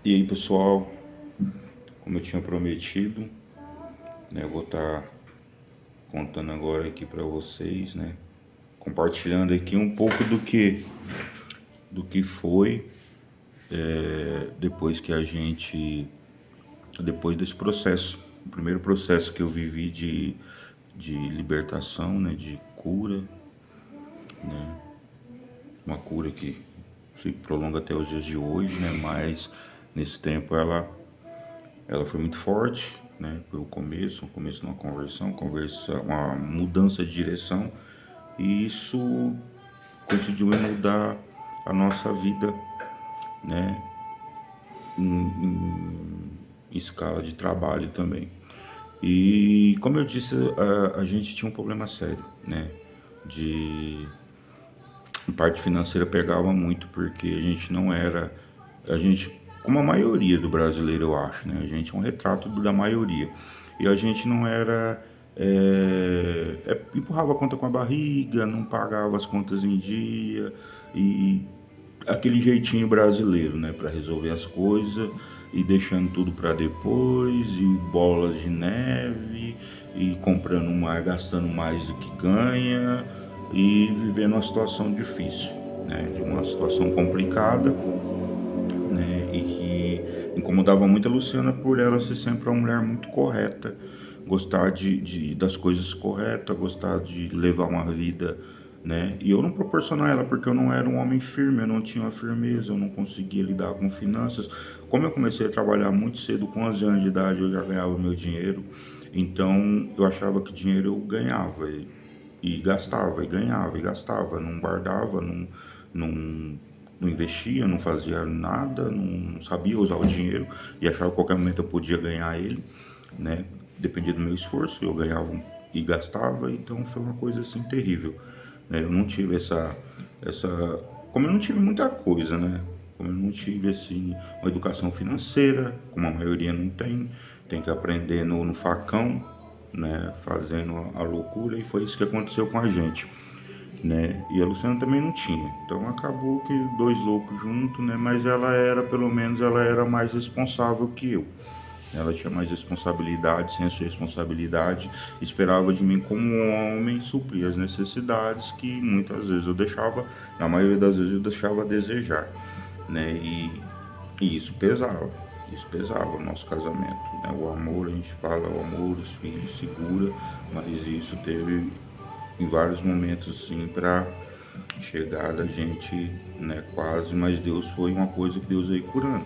E aí, pessoal, como eu tinha prometido, né, eu vou estar contando agora aqui para vocês, né, compartilhando aqui um pouco do que foi depois que depois desse processo, o primeiro processo que eu vivi de libertação, né, de cura, uma cura que se prolonga até os dias de hoje, né, mas nesse tempo ela foi muito forte, né? Foi o começo de uma conversão, uma mudança de direção, e isso coincidiu em mudar a nossa vida, né? Em escala de trabalho também. E como eu disse, a gente tinha um problema sério, né? De a parte financeira pegava muito, porque a gente não era, a gente, como a maioria do brasileiro, eu acho, né? A gente é um retrato da maioria. E a gente não era, empurrava a conta com a barriga, não pagava as contas em dia, e aquele jeitinho brasileiro, né, para resolver as coisas, e deixando tudo para depois, e bolas de neve, e comprando mais, gastando mais do que ganha, e vivendo uma situação difícil, né, de uma situação complicada, né, e que incomodava muito a Luciana por ela ser sempre uma mulher muito correta, gostar das coisas corretas, gostar de levar uma vida, né? E eu não proporcionar ela porque eu não era um homem firme, eu não tinha uma firmeza, eu não conseguia lidar com finanças. Como eu comecei a trabalhar muito cedo, com 11 anos de idade, eu já ganhava meu dinheiro, então eu achava que dinheiro eu ganhava e gastava, e ganhava, e gastava, não guardava, não, não investia, não fazia nada, não sabia usar o dinheiro e achava que a qualquer momento eu podia ganhar ele, né? Dependia do meu esforço, eu ganhava e gastava, então foi uma coisa assim terrível, né? Eu não tive essa, como eu não tive muita coisa, né? Como eu não tive assim uma educação financeira, como a maioria não tem, tem que aprender no facão, né? Fazendo a loucura, e foi isso que aconteceu com a gente, né? E a Luciana também não tinha. Então acabou que dois loucos juntos, né? Mas ela era, pelo menos, ela era mais responsável que eu. Ela tinha mais responsabilidade, senso de responsabilidade, esperava de mim como um homem suprir as necessidades que muitas vezes eu deixava, na maioria das vezes eu deixava a desejar, né? E isso pesava o nosso casamento, né? O amor, a gente fala, o amor, os filhos segura, mas isso teve em vários momentos assim para chegar da gente, né, quase, mas Deus foi uma coisa que Deus veio curando,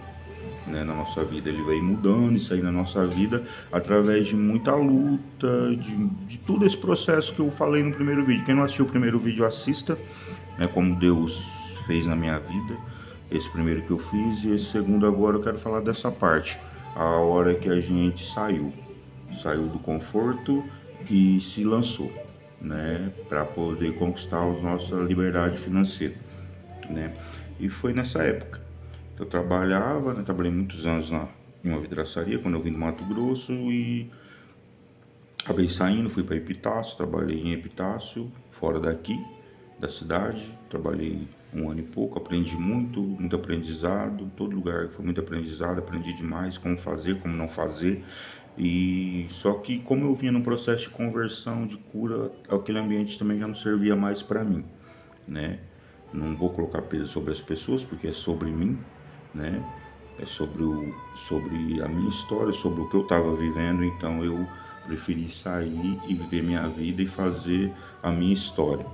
né, na nossa vida. Ele veio mudando isso aí na nossa vida através de muita luta, de todo esse processo que eu falei no primeiro vídeo. Quem não assistiu o primeiro vídeo, assista, né, como Deus fez na minha vida. Esse primeiro que eu fiz, e esse segundo agora eu quero falar dessa parte, a hora que a gente saiu do conforto e se lançou, né, para poder conquistar a nossa liberdade financeira, né? E foi nessa época que eu trabalhava, né? Trabalhei muitos anos em uma vidraçaria quando eu vim do Mato Grosso, e acabei saindo, fui para Epitácio, trabalhei em Epitácio, fora daqui, da cidade, trabalhei um ano e pouco, aprendi muito, muito aprendizado, todo lugar foi muito aprendizado, aprendi demais como fazer, como não fazer, e só que como eu vinha num processo de conversão, de cura, aquele ambiente também já não servia mais para mim, né? Não vou colocar peso sobre as pessoas, porque é sobre mim, né? É sobre a minha história, sobre o que eu estava vivendo, então eu preferi sair e viver minha vida e fazer a minha história,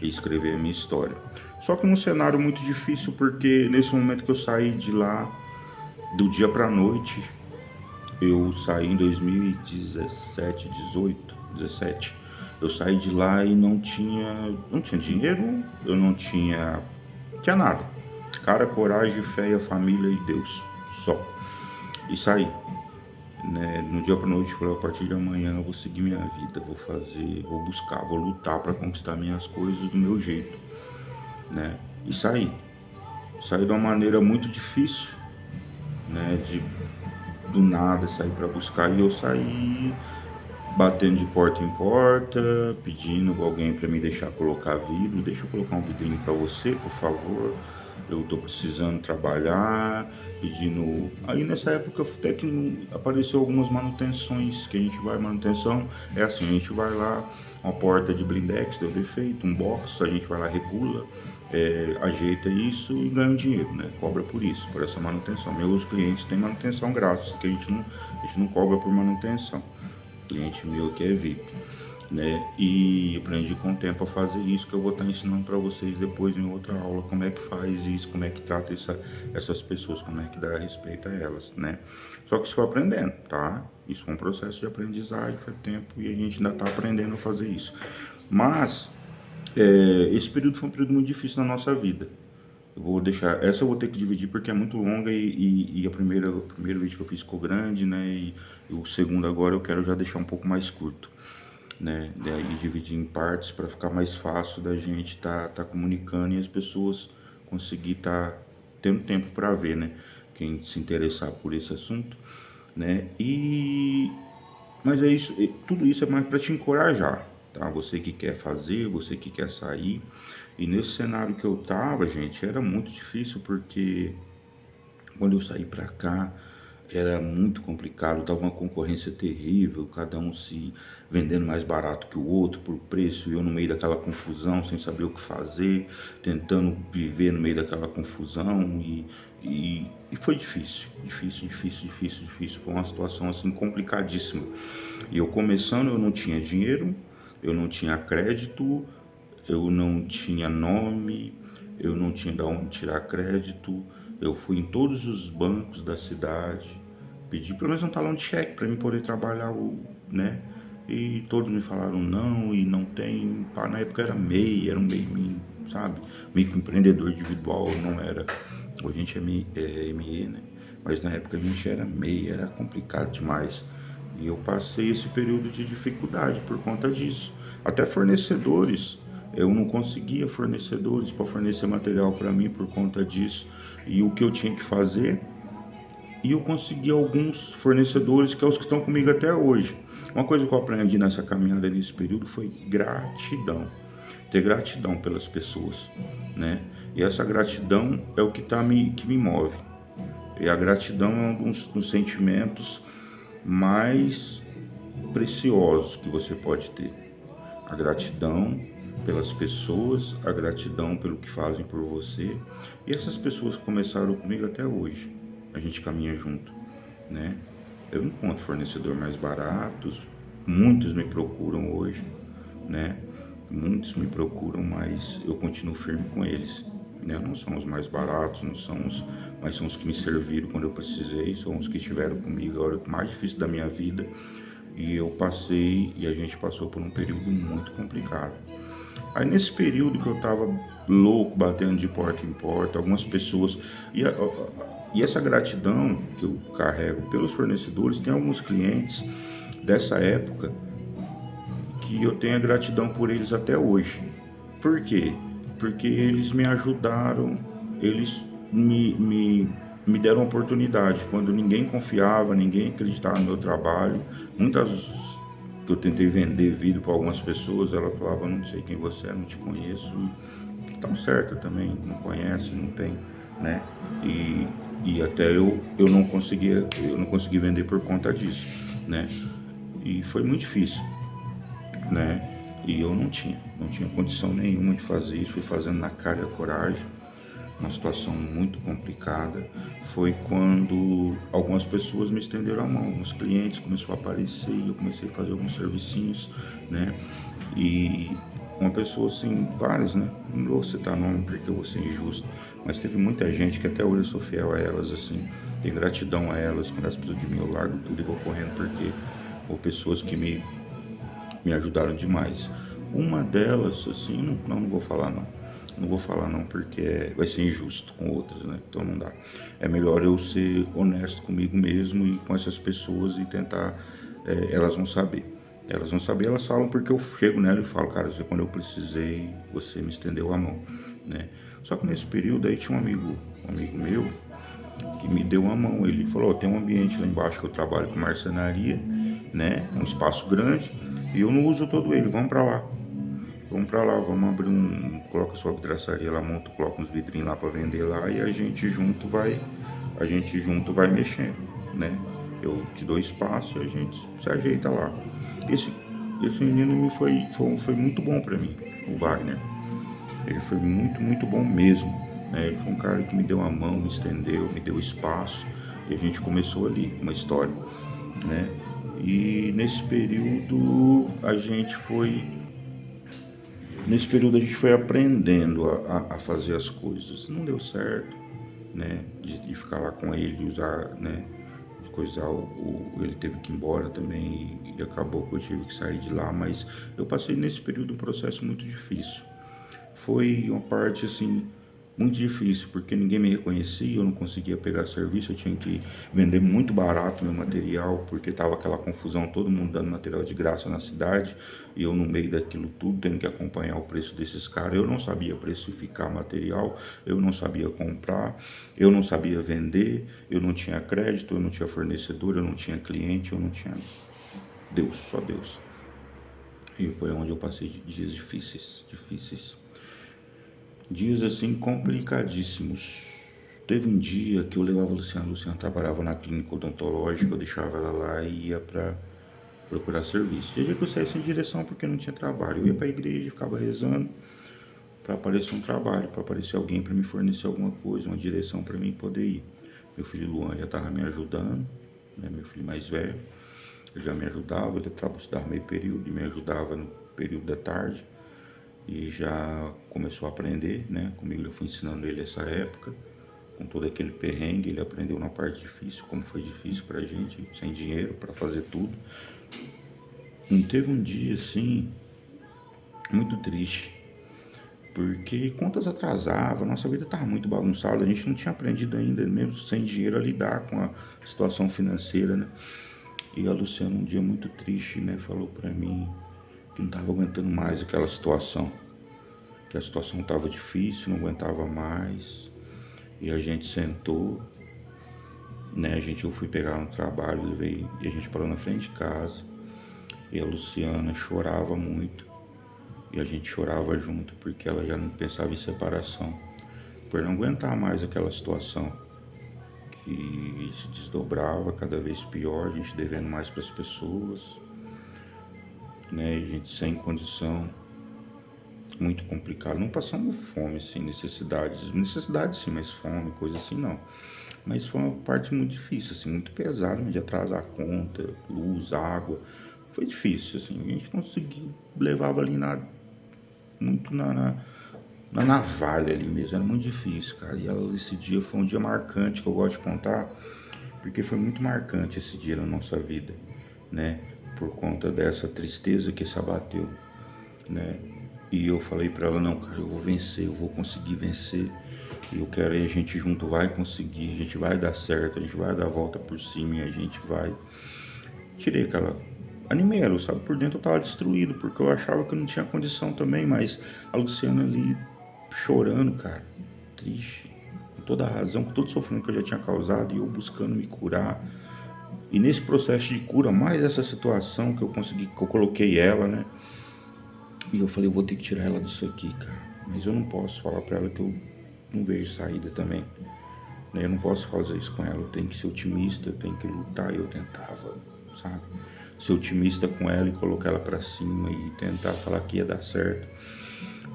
e escrever a minha história. Só que num cenário muito difícil, porque nesse momento que eu saí de lá, do dia para noite, eu saí em 2017, 18, 17. Eu saí de lá e não tinha dinheiro, eu não tinha nada. Cara, coragem, fé e a família e Deus, só. E saí, né? No dia pra noite, eu falei, a partir de amanhã eu vou seguir minha vida, vou fazer, vou buscar, vou lutar para conquistar minhas coisas do meu jeito, né? E saí. Saí de uma maneira muito difícil, né? Do nada sair para buscar, e eu saí batendo de porta em porta, pedindo alguém para me deixar colocar vidro, deixa eu colocar um vidrinho para você, por favor. eu tô precisando trabalhar, pedindo. Aí nessa época até que apareceu algumas manutenções, que a gente vai, manutenção, é assim, a gente vai lá, uma porta de blindex deu defeito, um box, a gente vai lá, regula, ajeita isso e ganha um dinheiro, né? Cobra por isso, por essa manutenção. Meus clientes têm manutenção grátis, que a gente não cobra por manutenção. O cliente meu aqui é VIP, né? E aprendi com o tempo a fazer isso, que eu vou estar ensinando para vocês depois em outra aula como é que faz isso, como é que trata essas pessoas, como é que dá respeito a elas, né? Só que isso foi aprendendo, tá? Isso foi um processo de aprendizagem, foi tempo e a gente ainda está aprendendo a fazer isso. Mas esse período foi um período muito difícil na nossa vida. Eu vou deixar, essa eu vou ter que dividir porque é muito longa e o primeiro vídeo que eu fiz ficou grande, né? E o segundo agora eu quero já deixar um pouco mais curto, né? Daí dividir em partes para ficar mais fácil da gente tá comunicando e as pessoas conseguir tendo tempo para ver, né? Quem se interessar por esse assunto, né? Mas é isso, tudo isso é mais para te encorajar, tá? Você que quer fazer, você que quer sair. E nesse cenário que eu tava, gente, era muito difícil porque quando eu saí para cá, era muito complicado, tava uma concorrência terrível, cada um se vendendo mais barato que o outro por preço, e eu no meio daquela confusão, sem saber o que fazer, tentando viver no meio daquela confusão, e foi difícil, difícil, difícil, difícil, difícil, foi uma situação assim complicadíssima. E eu começando, eu não tinha dinheiro, eu não tinha crédito, eu não tinha nome, eu não tinha de onde tirar crédito. Eu fui em todos os bancos da cidade, pedi pelo menos um talão de cheque para mim poder trabalhar, né? E todos me falaram não, e não tem. Pá, na época era MEI, era um MEI, sabe? Microempreendedor individual, não era. Hoje a gente é ME, né? Mas na época a gente era MEI, era complicado demais. E eu passei esse período de dificuldade por conta disso. Até fornecedores, eu não conseguia fornecedores para fornecer material para mim por conta disso. E o que eu tinha que fazer, e eu consegui alguns fornecedores que é os que estão comigo até hoje. Uma coisa que eu aprendi nessa caminhada nesse período foi gratidão. Ter gratidão pelas pessoas, né? E essa gratidão é o que me move. E a gratidão é um dos sentimentos mais preciosos que você pode ter. A gratidão pelas pessoas, a gratidão pelo que fazem por você. E essas pessoas começaram comigo até hoje. A gente caminha junto, né? Eu encontro fornecedor mais baratos, muitos me procuram hoje, né? Muitos me procuram, mas eu continuo firme com eles, né? Não são os mais baratos, não são os, mas são os que me serviram quando eu precisei, são os que estiveram comigo a hora mais difícil da minha vida. E eu passei, e a gente passou por um período muito complicado. Aí nesse período que eu tava louco, batendo de porta em porta, algumas pessoas. E essa gratidão que eu carrego pelos fornecedores, tem alguns clientes dessa época que eu tenho a gratidão por eles até hoje. Por quê? Porque eles me ajudaram, eles me deram oportunidade. Quando ninguém confiava, ninguém acreditava no meu trabalho, muitas que eu tentei vender vídeo para algumas pessoas, ela falava, não sei quem você é, não te conheço. Tão certo também, não conhece, não tem, né? E até eu não consegui vender por conta disso, né? E foi muito difícil, né? E eu não tinha condição nenhuma de fazer isso, fui fazendo na cara e a coragem, uma situação muito complicada. Foi quando algumas pessoas me estenderam a mão, alguns clientes começaram a aparecer e eu comecei a fazer alguns servicinhos, né? E uma pessoa assim, várias, né? Não vou citar nome porque eu vou ser injusto, mas teve muita gente que até hoje eu sou fiel a elas, assim, tenho gratidão a elas. Quando elas precisam de mim, eu largo tudo e vou correndo, porque ou pessoas que me ajudaram demais. Uma delas, assim, não vou falar não. Não vou falar não, porque vai ser injusto com outras, né? Então não dá. É melhor eu ser honesto comigo mesmo e com essas pessoas e tentar. Elas vão saber. Elas vão saber, elas falam porque eu chego nela e falo, cara, quando eu precisei, você me estendeu a mão, né? Só que nesse período aí tinha um amigo meu que me deu uma mão. Ele falou, tem um ambiente lá embaixo que eu trabalho com marcenaria, né? Um espaço grande, e eu não uso todo ele, vamos pra lá. vamos pra lá, vamos abrir coloca sua vidraçaria lá, monta, coloca uns vidrinhos lá pra vender lá e a gente junto vai mexendo, né? Eu te dou espaço e a gente se ajeita lá. Esse, esse menino foi muito bom pra mim, o Wagner. Ele foi muito, muito bom mesmo, né? Ele foi um cara que me deu a mão, me estendeu, me deu espaço e a gente começou ali uma história, né? E nesse período a gente foi aprendendo a fazer as coisas. Não deu certo, né? De ficar lá com ele, de usar, né? De coisar ele teve que ir embora também e acabou que eu tive que sair de lá. Mas eu passei nesse período um processo muito difícil. Foi uma parte assim muito difícil, porque ninguém me reconhecia, eu não conseguia pegar serviço, eu tinha que vender muito barato meu material, porque tava aquela confusão, todo mundo dando material de graça na cidade, e eu no meio daquilo tudo, tendo que acompanhar o preço desses caras. Eu não sabia precificar material, eu não sabia comprar, eu não sabia vender, eu não tinha crédito, eu não tinha fornecedor, eu não tinha cliente, eu não tinha Deus, só Deus. E foi onde eu passei dias difíceis, difíceis. Dias assim complicadíssimos. Teve um dia que eu levava a Luciana trabalhava na clínica odontológica, eu deixava ela lá e ia para procurar serviço. Tinha dia que eu saía sem direção porque não tinha trabalho. Eu ia para a igreja, ficava rezando para aparecer um trabalho, para aparecer alguém para me fornecer alguma coisa, uma direção para mim poder ir. Meu filho Luan já estava me ajudando, né, meu filho mais velho, ele já me ajudava, ele estudava meio período e me ajudava no período da tarde e já começou a aprender, né? Comigo eu fui ensinando ele essa época, com todo aquele perrengue, ele aprendeu na parte difícil, como foi difícil pra gente, sem dinheiro para fazer tudo. Não teve um dia assim muito triste, porque contas atrasavam, nossa vida estava muito bagunçada, a gente não tinha aprendido ainda, mesmo sem dinheiro, a lidar com a situação financeira, né? E a Luciana, um dia muito triste, né, falou pra mim que não estava aguentando mais aquela situação, que a situação estava difícil, não aguentava mais. E a gente sentou, né? Eu fui pegar no trabalho, levei, e a gente parou na frente de casa. E a Luciana chorava muito. E a gente chorava junto, porque ela já não pensava em separação. Por não aguentar mais aquela situação que se desdobrava cada vez pior, a gente devendo mais para as pessoas, né? A gente sem condição, muito complicado. Não passamos fome, assim, necessidades sim, mas fome, coisa assim não. Mas foi uma parte muito difícil, assim, muito pesada, de atrasar a conta, luz, água. Foi difícil, assim, a gente conseguiu, levava ali muito na navalha ali mesmo, era muito difícil, cara. E esse dia foi um dia marcante que eu gosto de contar, porque foi muito marcante esse dia na nossa vida, né? Por conta dessa tristeza que se abateu, né? E eu falei pra ela, não, cara, eu vou vencer, eu vou conseguir vencer. E eu quero aí, a gente junto vai conseguir, a gente vai dar certo, a gente vai dar a volta por cima e a gente vai. Tirei aquela. Animei ela, sabe? Por dentro eu tava destruído, porque eu achava que eu não tinha condição também, mas a Luciana ali chorando, cara, triste, com toda a razão, com todo o sofrimento que eu já tinha causado, e eu buscando me curar. E nesse processo de cura, mais essa situação que eu consegui, que eu coloquei ela, né? E eu falei, eu vou ter que tirar ela disso aqui, cara. Mas eu não posso falar pra ela que eu não vejo saída também. Eu não posso fazer isso com ela, eu tenho que ser otimista, eu tenho que lutar. E eu tentava, sabe? Ser otimista com ela e colocar ela pra cima e tentar falar que ia dar certo.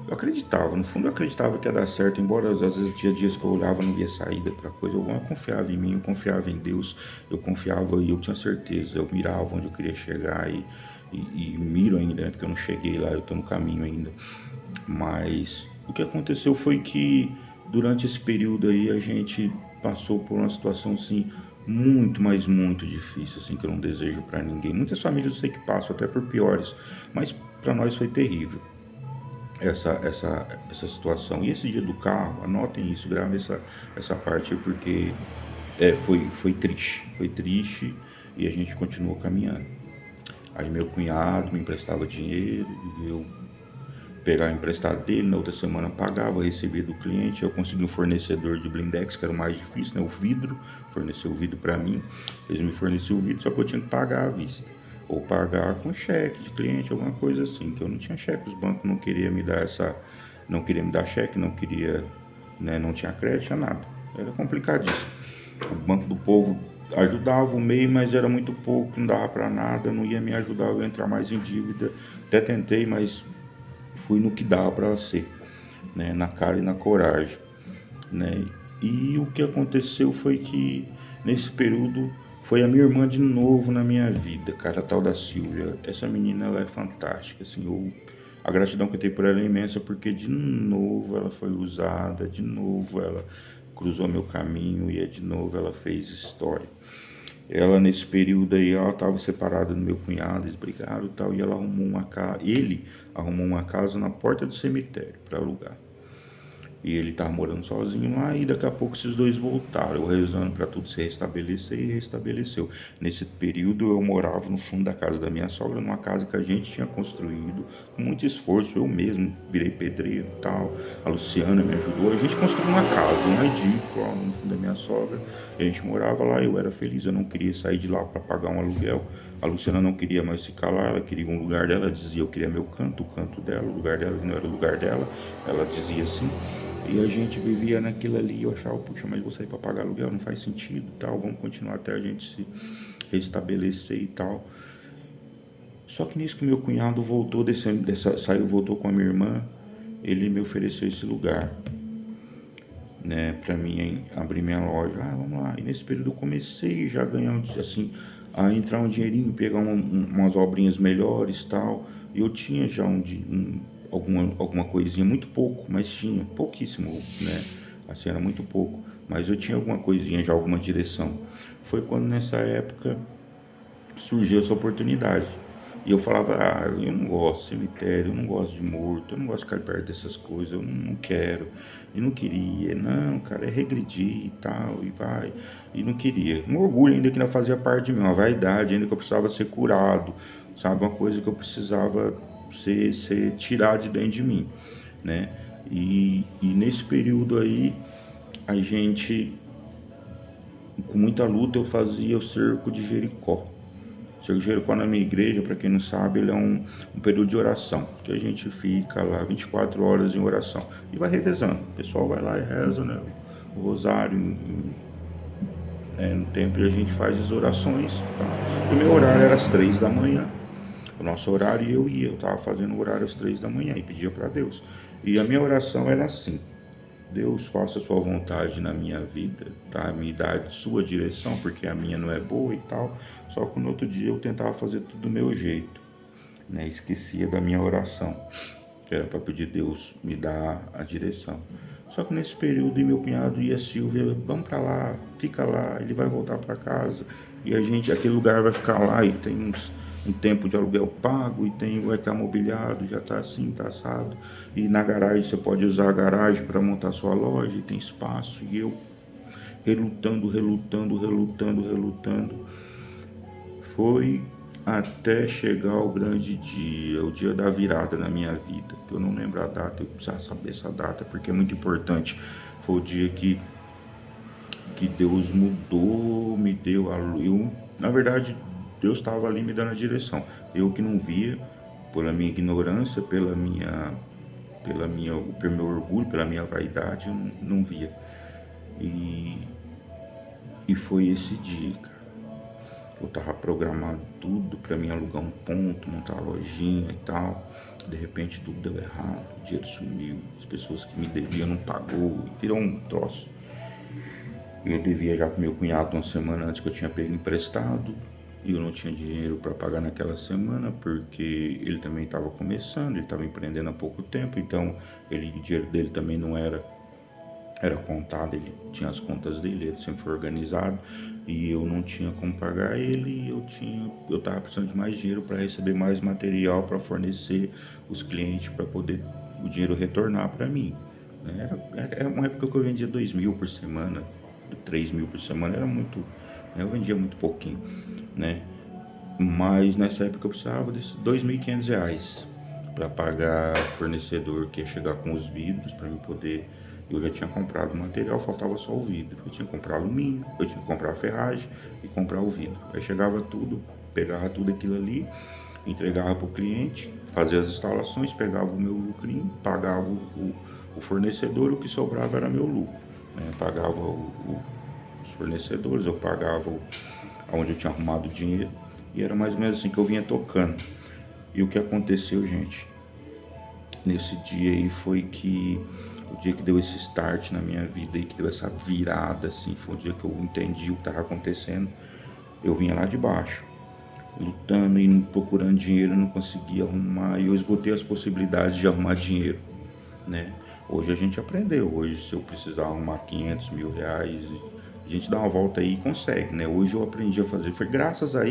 Eu acreditava, no fundo eu acreditava que ia dar certo, embora às vezes tinha dias que eu olhava e não via saída pra coisa. Eu confiava em mim, eu confiava em Deus, eu confiava e eu tinha certeza, eu mirava onde eu queria chegar e miro ainda, né? Porque eu não cheguei lá, eu tô no caminho ainda. Mas o que aconteceu foi que durante esse período aí a gente passou por uma situação assim muito, mas muito difícil, assim, que eu não desejo pra ninguém. Muitas famílias eu sei que passam até por piores, mas pra nós foi terrível essa situação. E esse dia do carro, anotem isso, gravem essa parte aí, porque foi triste e a gente continuou caminhando. Aí meu cunhado me emprestava dinheiro, eu pegava emprestado dele, na outra semana pagava, recebia do cliente, eu consegui um fornecedor de blindex, que era o mais difícil, né? O vidro, forneceu o vidro para mim, eles me forneciam o vidro, só que eu tinha que pagar à vista. ou pagar com cheque de cliente, alguma coisa assim, que eu não tinha cheque, os bancos não queriam me dar não queria me dar cheque, não queria, né, não tinha crédito, nada. Era complicadíssimo. O Banco do Povo ajudava o MEI, mas era muito pouco, não dava para nada, não ia me ajudar, eu ia entrar mais em dívida. Até tentei, mas fui no que dava para ser, né, na cara e na coragem, né? E o que aconteceu foi que nesse período foi a minha irmã de novo na minha vida, cara, a tal da Silvia. Essa menina, ela é fantástica, assim, a gratidão que eu tenho por ela é imensa, porque de novo ela foi usada, de novo ela cruzou meu caminho e de novo ela fez história. Ela, nesse período aí, ela estava separada do meu cunhado, eles brigaram e tal, e ela arrumou uma casa, ele arrumou uma casa na porta do cemitério para alugar. E ele tava morando sozinho lá e daqui a pouco esses dois voltaram, eu rezando para tudo se restabelecer e restabeleceu. Nesse período eu morava no fundo da casa da minha sogra, numa casa que a gente tinha construído com muito esforço, eu mesmo virei pedreiro e tal, a Luciana me ajudou, a gente construiu uma casa, uma edícula lá no fundo da minha sogra, a gente morava lá, eu era feliz, eu não queria sair de lá para pagar um aluguel, a Luciana não queria mais ficar lá, ela queria um lugar dela, ela dizia eu queria meu canto, o canto dela, o lugar dela não era o lugar dela, ela dizia assim. E a gente vivia naquilo ali, eu achava, puxa, mas vou sair para pagar aluguel, não faz sentido e tal, vamos continuar até a gente se restabelecer e tal. Só que nisso que meu cunhado voltou, saiu, voltou com a minha irmã, ele me ofereceu esse lugar, né, para mim abrir minha loja. Ah, vamos lá. E nesse período eu comecei já a ganhar, assim, a entrar um dinheirinho, pegar umas obrinhas melhores e tal. E eu tinha já alguma coisinha, muito pouco, mas tinha, pouquíssimo, né? Assim, era muito pouco. Mas eu tinha alguma coisinha, já alguma direção. Foi quando nessa época surgiu essa oportunidade. E eu falava, ah, eu não gosto de cemitério, eu não gosto de morto, eu não gosto de ficar perto dessas coisas, eu não quero. E não queria, não, cara, é regredir e tal, e vai. E não queria. Um orgulho ainda que não fazia parte de mim, uma vaidade, ainda que eu precisava ser curado, sabe? Uma coisa que eu precisava ser tirado de dentro de mim, né? E nesse período aí, a gente, com muita luta, eu fazia o cerco de Jericó. O cerco de Jericó na minha igreja, para quem não sabe, ele é um período de oração, que a gente fica lá 24 horas em oração e vai revezando. O pessoal vai lá e reza, né? O rosário no templo, e a gente faz as orações. Tá? O meu horário era às 3 da manhã. O nosso horário eu estava fazendo o horário às 3 da manhã e pedia para Deus. E a minha oração era assim: Deus, faça a sua vontade na minha vida, tá? Me dá sua direção, porque a minha não é boa e tal. Só que no outro dia eu tentava fazer tudo do meu jeito, né? Esquecia da minha oração, que era para pedir Deus me dar a direção. Só que nesse período, meu cunhado e a Silvia, vamos para lá, fica lá, ele vai voltar para casa e a gente, aquele lugar vai ficar lá e tem um tempo de aluguel pago e vai estar mobiliado, já está assim, está assado. E na garagem você pode usar a garagem para montar sua loja e tem espaço. E eu relutando. Foi até chegar o grande dia, o dia da virada na minha vida. Eu não lembro a data, eu precisava saber essa data porque é muito importante. Foi o dia que Deus mudou, me deu a luz. Na verdade, Deus estava ali me dando a direção. Eu que não via, pela minha ignorância, pelo meu orgulho, pela minha vaidade, eu não via. E foi esse dia, cara. Eu tava programado tudo para mim alugar um ponto, montar uma lojinha e tal. De repente tudo deu errado, o dinheiro sumiu, as pessoas que me deviam não pagou, virou um troço. Eu devia já pro meu cunhado uma semana antes que eu tinha pego emprestado. E eu não tinha dinheiro para pagar naquela semana, porque ele também estava começando, ele estava empreendendo há pouco tempo, então o dinheiro dele também não era contado, ele tinha as contas dele, ele sempre foi organizado, e eu não tinha como pagar ele, eu estava precisando de mais dinheiro para receber mais material para fornecer os clientes para poder o dinheiro retornar para mim. Era uma época que eu vendia 2.000 por semana, 3.000 por semana, era muito, eu vendia muito pouquinho, né? Mas nessa época eu precisava desses R$ 2.500 para pagar o fornecedor que ia chegar com os vidros para eu poder. Eu já tinha comprado o material, faltava só o vidro. Eu tinha que comprar alumínio, eu tinha que comprar a ferragem e comprar o vidro. Aí chegava tudo, pegava tudo aquilo ali, entregava para o cliente, fazia as instalações, pegava o meu lucrinho, pagava o fornecedor, o que sobrava era meu lucro, né? Pagava os fornecedores, eu pagava onde eu tinha arrumado o dinheiro, e era mais ou menos assim que eu vinha tocando. E o que aconteceu, gente, nesse dia aí foi que o dia que deu esse start na minha vida e que deu essa virada, assim, foi o dia que eu entendi o que estava acontecendo. Eu vinha lá de baixo, lutando e procurando dinheiro, não conseguia arrumar, e eu esgotei as possibilidades de arrumar dinheiro, né? Hoje a gente aprendeu, hoje se eu precisar arrumar 500 mil reais, a gente dá uma volta aí e consegue, né? Hoje eu aprendi a fazer, foi graças a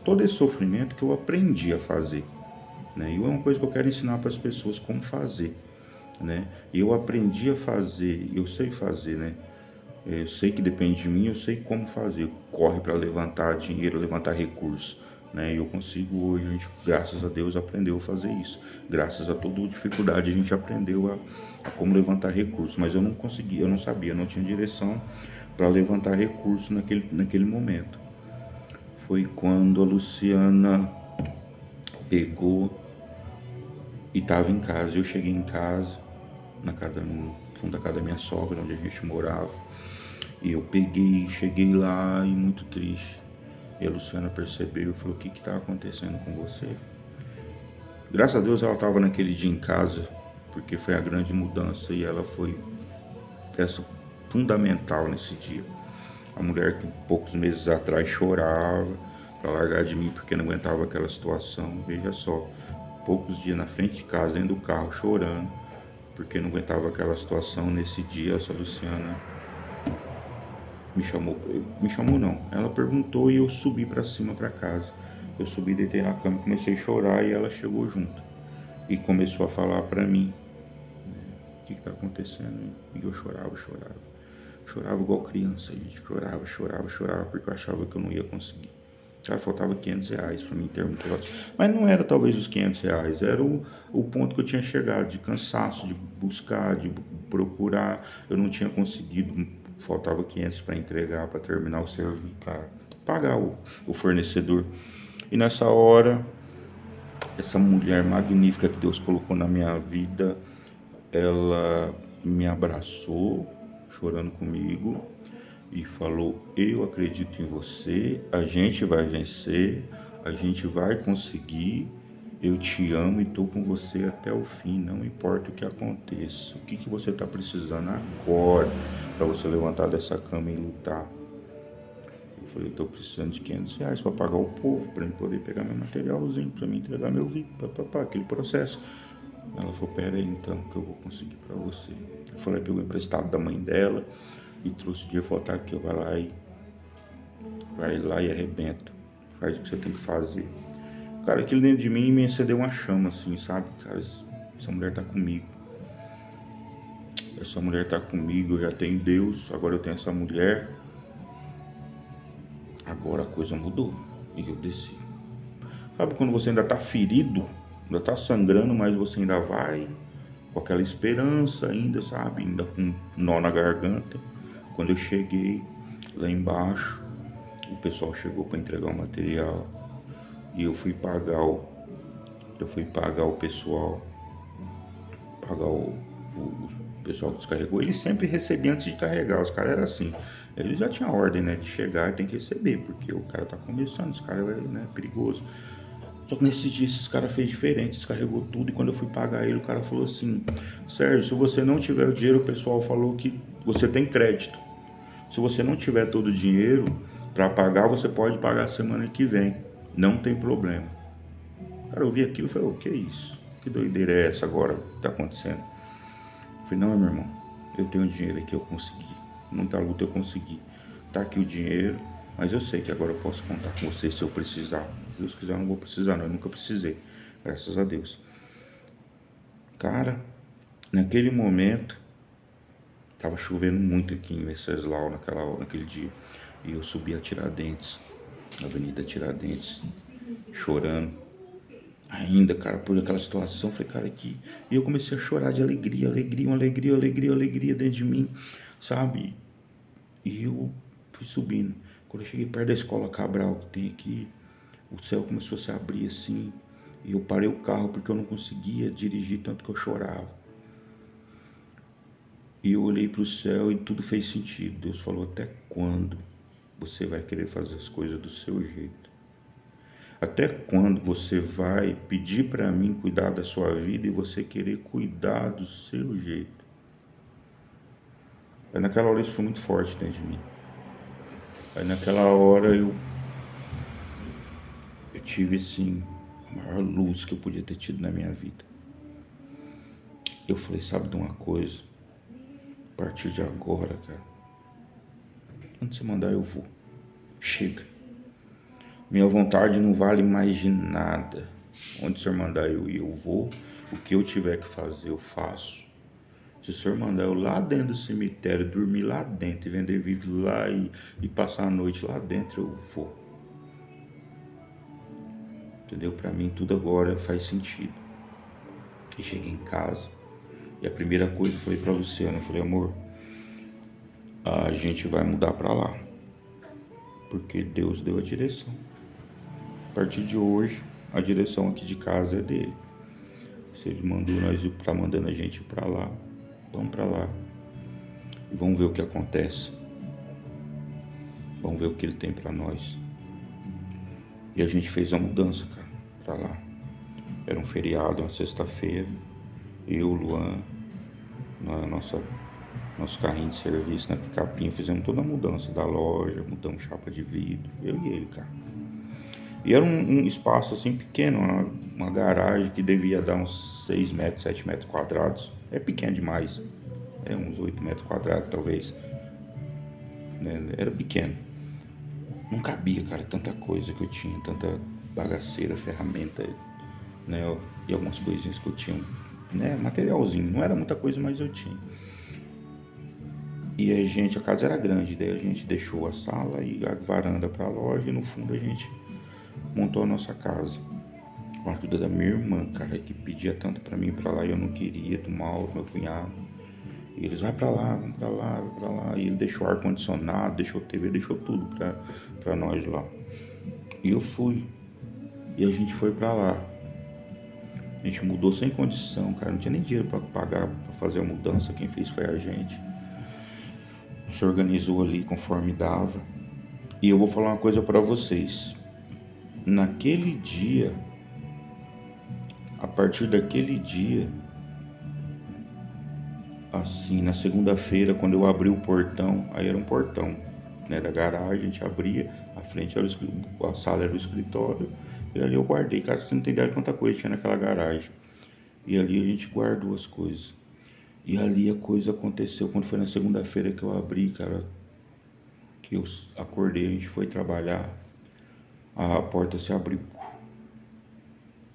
todo esse sofrimento que eu aprendi a fazer, né? E é uma coisa que eu quero ensinar para as pessoas como fazer, né? Eu aprendi a fazer, eu sei fazer, né? Eu sei que depende de mim, eu sei como fazer. Corre para levantar dinheiro, levantar recursos, né? E eu consigo hoje, a gente, graças a Deus, aprendeu a fazer isso. Graças a toda dificuldade, a gente aprendeu a como levantar recursos. Mas eu não conseguia, eu não sabia, eu não tinha direção para levantar recursos naquele momento. Foi quando a Luciana pegou e estava em casa. Eu cheguei em casa, no fundo da casa da minha sogra, onde a gente morava. E eu cheguei lá e muito triste. E a Luciana percebeu e falou: o que está acontecendo com você? Graças a Deus ela estava naquele dia em casa, porque foi a grande mudança e ela foi peça fundamental nesse dia. A mulher que poucos meses atrás chorava para largar de mim porque não aguentava aquela situação. Veja só, poucos dias na frente de casa, dentro do carro, chorando porque não aguentava aquela situação. Nesse dia, essa Luciana me chamou não, ela perguntou e eu subi para cima para casa. Eu subi, deitei na cama, comecei a chorar e ela chegou junto e começou a falar para mim o que está acontecendo. E eu chorava igual criança, gente. Chorava porque eu achava que eu não ia conseguir. Cara, faltava 500 reais para mim ter um negócio. Mas não era talvez os 500 reais, era o ponto que eu tinha chegado, de cansaço, de buscar, de procurar. Eu não tinha conseguido, faltava 500 para entregar, para terminar o serviço, para pagar o fornecedor. E nessa hora, essa mulher magnífica que Deus colocou na minha vida, ela me abraçou, chorando comigo, e falou: eu acredito em você, a gente vai vencer, a gente vai conseguir, eu te amo e estou com você até o fim, não importa o que aconteça. O que você está precisando agora para você levantar dessa cama e lutar? Eu falei: estou precisando de 500 reais para pagar o povo, para eu poder pegar meu materialzinho, para me entregar meu VIP, aquele processo. Ela falou: pera aí então que eu vou conseguir para você. Eu falei: pegou emprestado da mãe dela e trouxe o dinheiro. Falou: tá aqui, vai lá e arrebenta, faz o que você tem que fazer. Cara, aquilo dentro de mim me acendeu uma chama assim, sabe? Cara, essa mulher tá comigo, eu já tenho Deus, agora eu tenho essa mulher. Agora a coisa mudou e eu desci. Sabe quando você ainda tá ferido, ainda tá sangrando, mas você ainda vai com aquela esperança ainda, sabe? Ainda com um nó na garganta. Quando eu cheguei lá embaixo, o pessoal chegou para entregar o material e eu fui pagar o pessoal, pagar o pessoal que descarregou. Ele sempre recebia antes de carregar, os caras eram assim. Ele já tinha ordem, né, de chegar e tem que receber, porque o cara tá começando, esse cara é, né, perigoso. Só que nesse dia esses caras fez diferente, descarregou tudo e quando eu fui pagar ele, o cara falou assim: Sérgio, se você não tiver o dinheiro, o pessoal falou que você tem crédito. Se você não tiver todo o dinheiro para pagar, você pode pagar semana que vem. Não tem problema. Cara, eu vi aquilo e falei: o que é isso? Que doideira é essa agora que tá acontecendo? Eu falei: não, meu irmão, eu tenho dinheiro aqui, eu consegui. Muita luta eu consegui. Tá aqui o dinheiro, mas eu sei que agora eu posso contar com você se eu precisar. Se Deus quiser, eu não vou precisar, não. Eu nunca precisei. Graças a Deus. Cara, naquele momento, tava chovendo muito aqui em Venceslau naquele dia. E eu subi a Tiradentes, na Avenida Tiradentes, chorando. Ainda, cara, por aquela situação, falei: cara, aqui. E eu comecei a chorar de alegria, alegria dentro de mim, sabe? E eu fui subindo. Quando eu cheguei perto da escola Cabral que tem aqui, o céu começou a se abrir assim, e eu parei o carro porque eu não conseguia dirigir tanto que eu chorava. E eu olhei para o céu e tudo fez sentido. Deus falou: até quando você vai querer fazer as coisas do seu jeito? Até quando você vai pedir para mim cuidar da sua vida e você querer cuidar do seu jeito? Aí naquela hora isso foi muito forte dentro de mim. Aí naquela hora eu tive assim a maior luz que eu podia ter tido na minha vida. Eu falei: sabe de uma coisa? A partir de agora, cara, onde você mandar eu vou. Chega. Minha vontade não vale mais de nada. Onde o senhor mandar eu ir, eu vou. O que eu tiver que fazer, eu faço. Se o senhor mandar eu lá dentro do cemitério, dormir lá dentro e vender vidro lá e passar a noite lá dentro, eu vou. Entendeu? Pra mim tudo agora faz sentido. E cheguei em casa e a primeira coisa eu falei pra Luciana, eu falei: amor, a gente vai mudar pra lá. Porque Deus deu a direção. A partir de hoje, a direção aqui de casa é dele. Se ele mandou nós ir, tá mandando a gente ir pra lá, vamos pra lá. E vamos ver o que acontece. Vamos ver o que ele tem pra nós. E a gente fez a mudança, cara, pra lá. Era um feriado, uma sexta-feira. Eu, Luan, nosso carrinho de serviço na picapinha, fizemos toda a mudança da loja, mudamos chapa de vidro, eu e ele, cara. E era um espaço assim pequeno, uma garagem que devia dar uns 6 metros, 7 metros quadrados. É pequeno demais, é uns 8 metros quadrados talvez, né? Era pequeno. Não cabia, cara, tanta coisa que eu tinha, tanta bagaceira, ferramenta, né? E algumas coisinhas que eu tinha, né? Materialzinho, não era muita coisa, mas eu tinha. E a casa era grande, daí a gente deixou a sala e a varanda para a loja e no fundo a gente montou a nossa casa. Com a ajuda da minha irmã, cara, que pedia tanto para mim ir pra lá e eu não queria, do Mauro, meu cunhado. E eles: vai pra lá, vamos pra lá, vai pra lá. E ele deixou ar-condicionado, deixou TV, deixou tudo pra nós lá. E eu fui. E a gente foi pra lá. A gente mudou sem condição, cara. Não tinha nem dinheiro pra pagar, pra fazer a mudança. Quem fez foi a gente. Se organizou ali conforme dava. E eu vou falar uma coisa pra vocês. Naquele dia, a partir daquele dia, assim, na segunda-feira, quando eu abri o portão, aí era um portão, né, da garagem, a gente abria, a frente era a sala era o escritório, e ali eu guardei, cara, você não tem ideia de quanta coisa tinha naquela garagem. E ali a gente guardou as coisas. E ali a coisa aconteceu, quando foi na segunda-feira que eu abri, cara, que eu acordei, a gente foi trabalhar, a porta se abriu.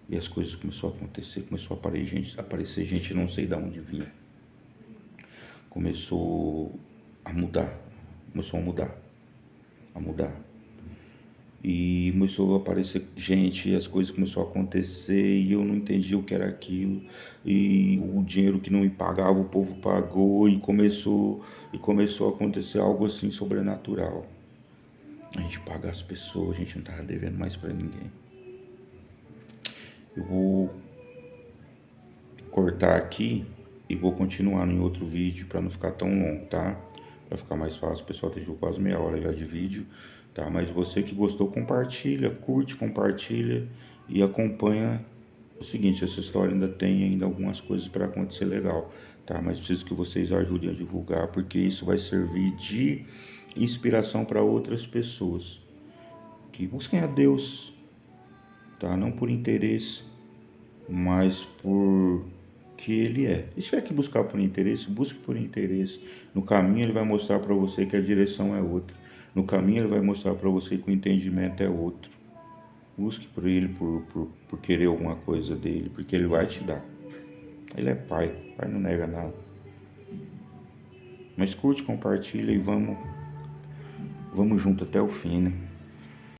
E as coisas começaram a acontecer, começou a aparecer gente, não sei de onde vinha. Começou a mudar, a mudar. E começou a aparecer gente, e as coisas começaram a acontecer, e eu não entendi o que era aquilo. E o dinheiro que não me pagava, o povo pagou, e começou a acontecer algo assim sobrenatural. A gente paga as pessoas, a gente não tava devendo mais para ninguém. Eu vou cortar aqui e vou continuar em outro vídeo para não ficar tão longo, tá? Para ficar mais fácil, o pessoal tem quase meia hora já de vídeo, tá? Mas você que gostou, compartilha, curte, compartilha e acompanha. O seguinte, essa história ainda tem ainda algumas coisas para acontecer legal, tá? Mas preciso que vocês ajudem a divulgar, porque isso vai servir de inspiração para outras pessoas que busquem a Deus, tá? Não por interesse, mas por que ele é. E se tiver que buscar por interesse, busque por interesse. No caminho ele vai mostrar para você que a direção é outra. No caminho ele vai mostrar para você que o entendimento é outro. Busque por ele, por querer alguma coisa dele, porque ele vai te dar. Ele é pai, pai não nega nada. Mas curte, compartilha e vamos junto até o fim, né?